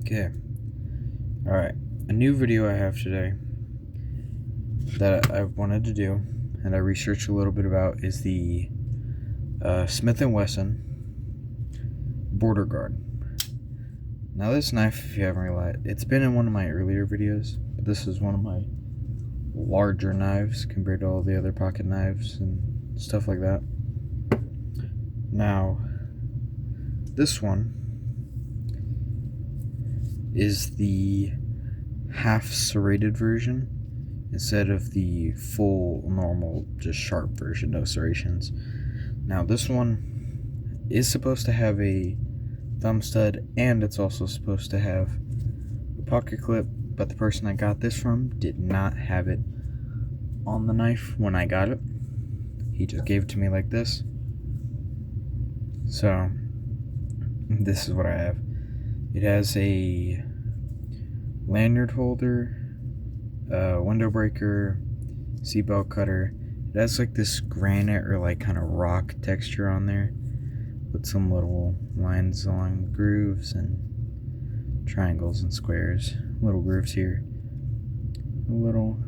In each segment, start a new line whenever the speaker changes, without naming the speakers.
Okay. Alright. A new video I have today that I wanted to do and I researched a little bit about is the Smith Wesson Border Guard. Now this knife, if you haven't realized, it's been in one of my earlier videos, but this is one of my larger knives compared to all the other pocket knives and stuff like that. Now, this one is the half serrated version instead of the full normal just sharp version, no serrations. Now this one is supposed to have a thumb stud and it's also supposed to have a pocket clip, but the person I got this from did not have it on the knife when I got it. He just gave it to me like this. So this is what I have. It has a lanyard holder, window breaker, seatbelt cutter. It has like this granite or like kind of rock texture on there with some little lines along the grooves and triangles and squares. Little grooves here. A little,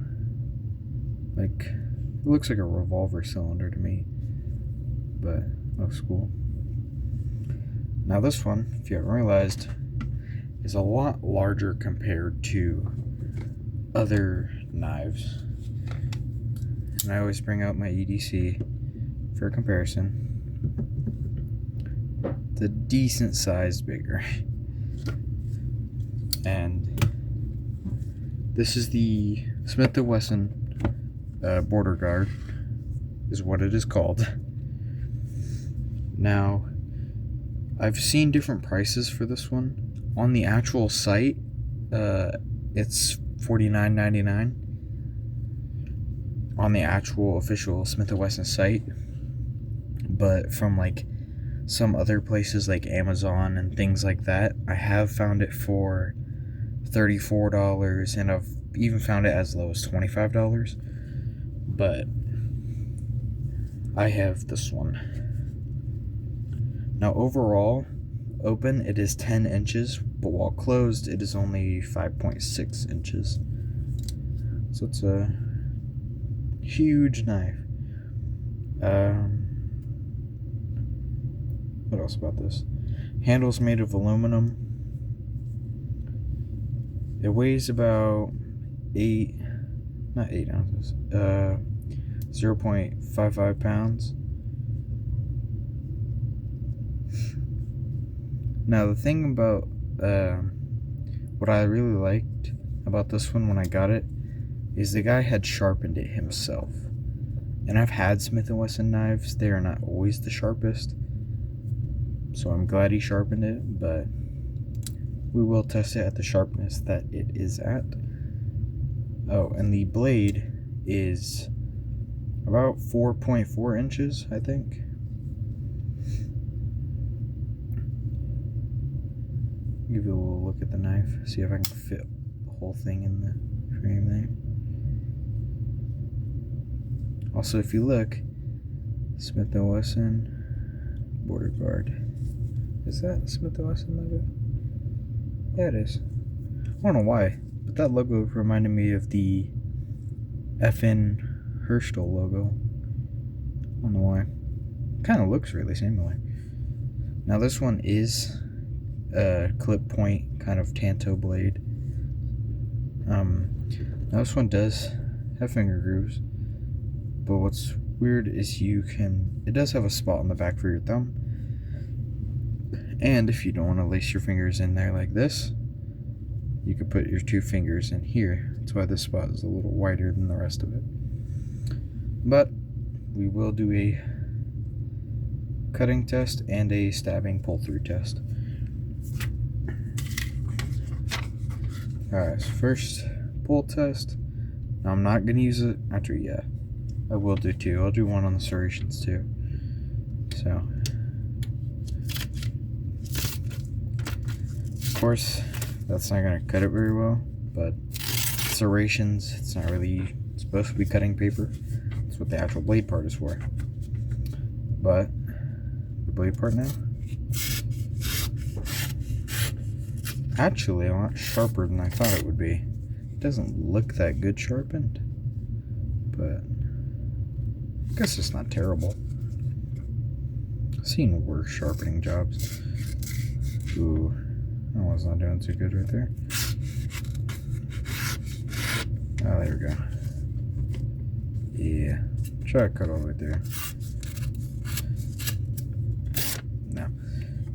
like, it looks like a revolver cylinder to me, but looks cool. Now this one, if you haven't realized, is a lot larger compared to other knives. And I always bring out my EDC for comparison. It's a decent size bigger. And this is the Smith Wesson Border Guard, is what it is called. Now, I've seen different prices for this one. On the actual site, it's $49.99 on the actual official Smith Wesson site, but from like some other places like Amazon and things like that, I have found it for $34, and I've even found it as low as $25, but I have this one. Now overall, open it is 10 inches, but while closed it is only 5.6 inches. So it's a huge knife. What else about this? Handle's made of aluminum. It weighs about 0.55 pounds. Now the thing about what I really liked about this one when I got it is the guy had sharpened it himself. And I've had Smith & Wesson knives, they are not always the sharpest, so I'm glad he sharpened it, but we will test it at the sharpness that it is at. Oh, and the blade is about 4.4 inches, I think. Give you a little look at the knife, see if I can fit the whole thing in the frame there. Also, if you look, Smith & Wesson Border Guard. Is that Smith & Wesson logo? Yeah, it is. I don't know why, but that logo reminded me of the FN Herschel logo. I don't know why. Kind of looks really similar. Now this one is a clip point kind of tanto blade. Now this one does have finger grooves, but what's weird is it does have a spot on the back for your thumb, and if you don't want to lace your fingers in there like this, you could put your two fingers in here. That's why this spot is a little wider than the rest of it. But we will do a cutting test and a stabbing pull-through test. Alright, so first pull test. Now I'm not going to use it after, yeah, I will do two. I'll do one on the serrations too. So, of course, that's not going to cut it very well, but serrations, it's not really supposed to be cutting paper. That's what the actual blade part is for. But the blade part now. actually a lot sharper than I thought it would be. It doesn't look that good sharpened, but I guess it's not terrible. I've seen worse sharpening jobs. Ooh, that one's not doing too good right there. Oh, there we go. Yeah, try to cut all the way there.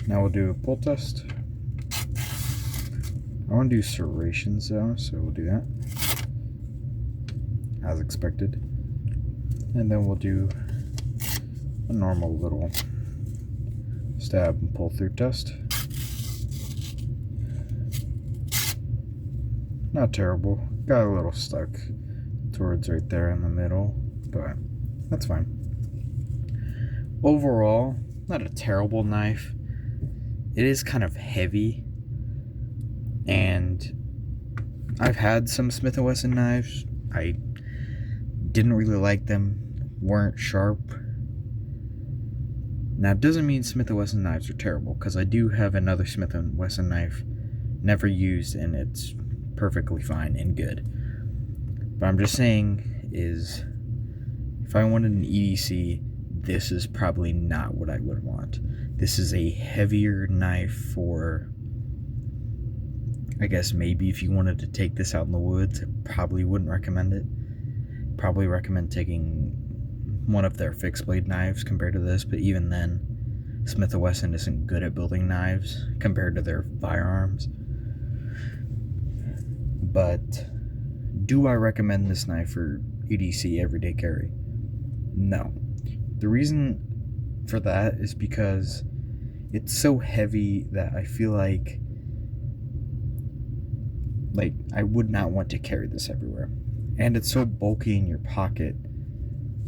Now we'll do a pull test. I want to do serrations though, so we'll do that as expected. And then we'll do a normal little stab and pull through test. Not terrible. Got a little stuck towards right there in the middle, but that's fine. Overall, not a terrible knife. It is kind of heavy, and I've had some Smith Wesson knives. I didn't really like them, weren't sharp. Now, it doesn't mean Smith Wesson knives are terrible, because I do have another Smith Wesson knife, never used, and it's perfectly fine and good. But I'm just saying is, if I wanted an EDC, this is probably not what I would want. This is a heavier knife for, I guess maybe if you wanted to take this out in the woods, I probably wouldn't recommend it. Probably recommend taking one of their fixed blade knives compared to this, but even then, Smith & Wesson isn't good at building knives compared to their firearms. But do I recommend this knife for EDC everyday carry? No. The reason for that is because it's so heavy that I feel like I would not want to carry this everywhere. And it's so bulky in your pocket,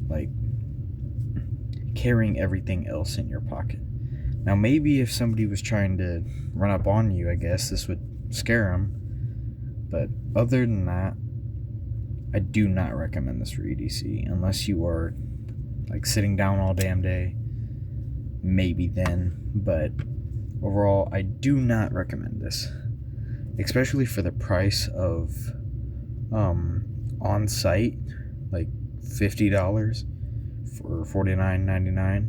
like carrying everything else in your pocket. Now maybe if somebody was trying to run up on you, I guess this would scare them. But other than that, I do not recommend this for EDC unless you are like sitting down all damn day. Maybe then, but overall, I do not recommend this, especially for the price of on site, like $50 for $49.99.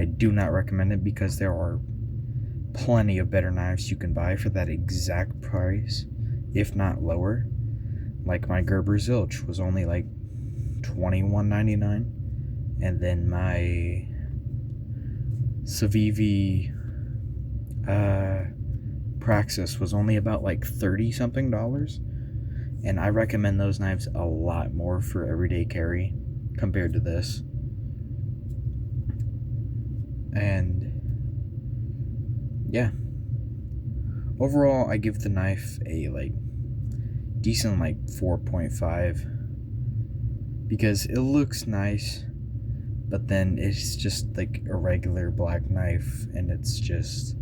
I do not recommend it because there are plenty of better knives you can buy for that exact price, if not lower. Like my Gerber Zilch was only like $21.99, and then my Civivi Praxis was only about like $30 something, and I recommend those knives a lot more for everyday carry compared to this. And yeah, overall I give the knife a like decent like 4.5 because it looks nice, but then it's just like a regular black knife and it's just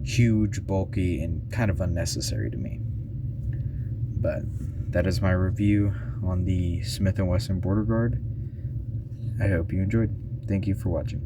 huge, bulky, and kind of unnecessary to me. But that is my review on the Smith & Wesson Border Guard. I hope you enjoyed. Thank you for watching.